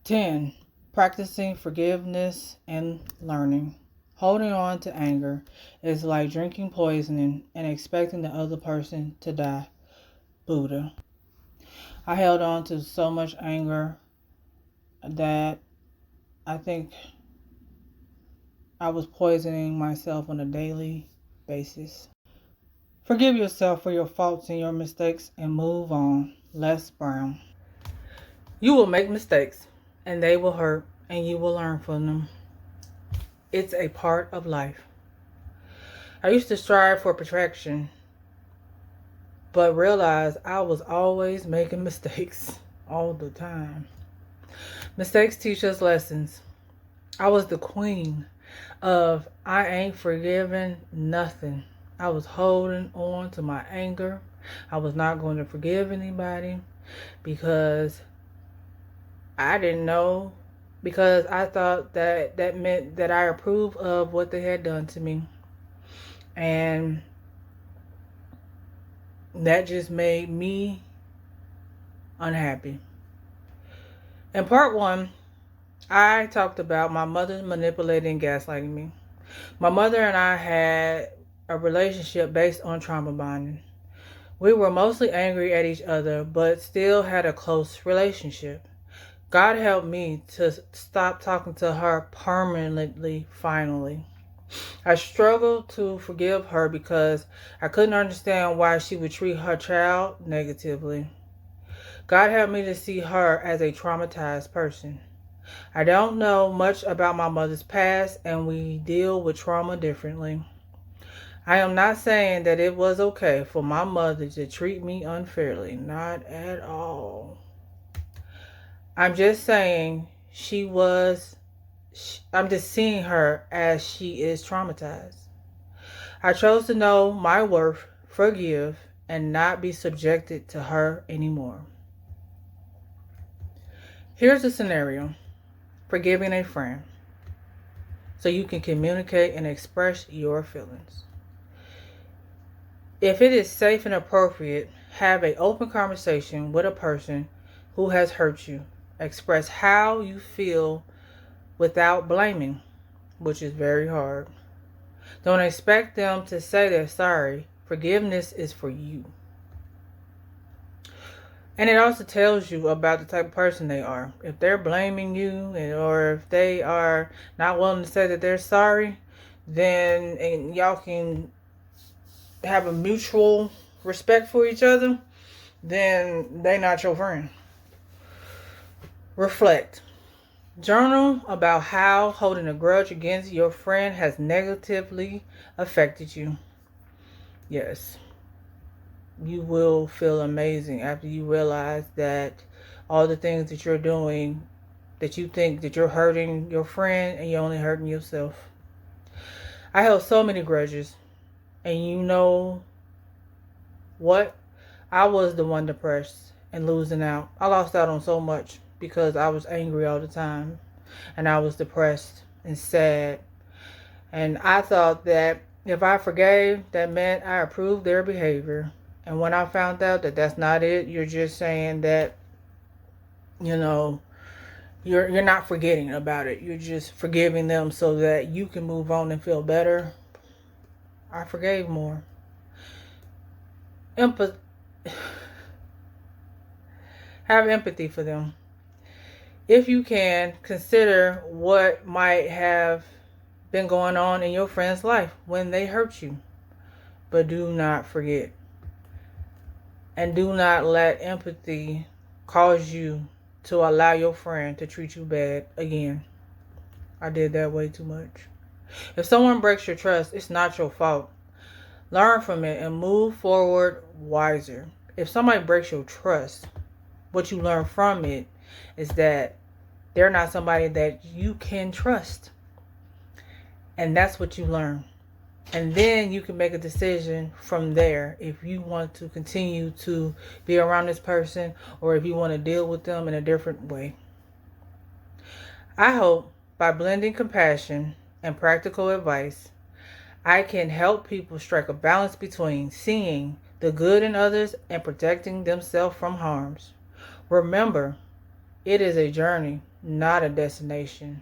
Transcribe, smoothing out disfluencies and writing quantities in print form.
10. Practicing forgiveness and learning. Holding on to anger is like drinking poison and expecting the other person to die. Buddha. I held on to so much anger that I think I was poisoning myself on a daily basis. Forgive yourself for your faults and your mistakes and move on. Les Brown. You will make mistakes and they will hurt and you will learn from them. It's a part of life. I used to strive for perfection, but realized I was always making mistakes all the time. Mistakes teach us lessons. I was the queen of I ain't forgiving nothing. I was holding on to my anger. I was not going to forgive anybody because I didn't know, because I thought that meant that I approved of what they had done to me. And that just made me unhappy. In part 1, I talked about my mother manipulating and gaslighting me. My mother and I had a relationship based on trauma bonding. We were mostly angry at each other, but still had a close relationship. God helped me to stop talking to her permanently, finally. I struggled to forgive her because I couldn't understand why she would treat her child negatively. God helped me to see her as a traumatized person. I don't know much about my mother's past, and we deal with trauma differently. I am not saying that it was okay for my mother to treat me unfairly. Not at all. I'm just saying I'm just seeing her as she is traumatized. I chose to know my worth, forgive, and not be subjected to her anymore. Here's a scenario. Forgiving a friend so you can communicate and express your feelings. If it is safe and appropriate, have an open conversation with a person who has hurt you. Express how you feel without blaming, which is very hard. Don't expect them to say they're sorry. Forgiveness is for you. And it also tells you about the type of person they are. If they're blaming you, or if they are not willing to say that they're sorry, then and y'all can have a mutual respect for each other, then they're not your friend. Reflect. Journal about how holding a grudge against your friend has negatively affected you. Yes. You will feel amazing after you realize that all the things that you're doing, that you think that you're hurting your friend and you're only hurting yourself. I held so many grudges, and you know what? I was the one depressed and losing out. I lost out on so much because I was angry all the time, and I was depressed and sad. And I thought that if I forgave, that meant I approved their behavior. And when I found out that that's not it, you're just saying that, you're not forgetting about it. You're just forgiving them so that you can move on and feel better. I forgave more. Have empathy for them. If you can, consider what might have been going on in your friend's life when they hurt you. But do not forget. And do not let empathy cause you to allow your friend to treat you bad again. I did that way too much. If someone breaks your trust, it's not your fault. Learn from it and move forward wiser. If somebody breaks your trust, what you learn from it is that they're not somebody that you can trust. And that's what you learn. And then you can make a decision from there if you want to continue to be around this person or if you want to deal with them in a different way. I hope by blending compassion and practical advice, I can help people strike a balance between seeing the good in others and protecting themselves from harms. Remember, It is a journey, not a destination.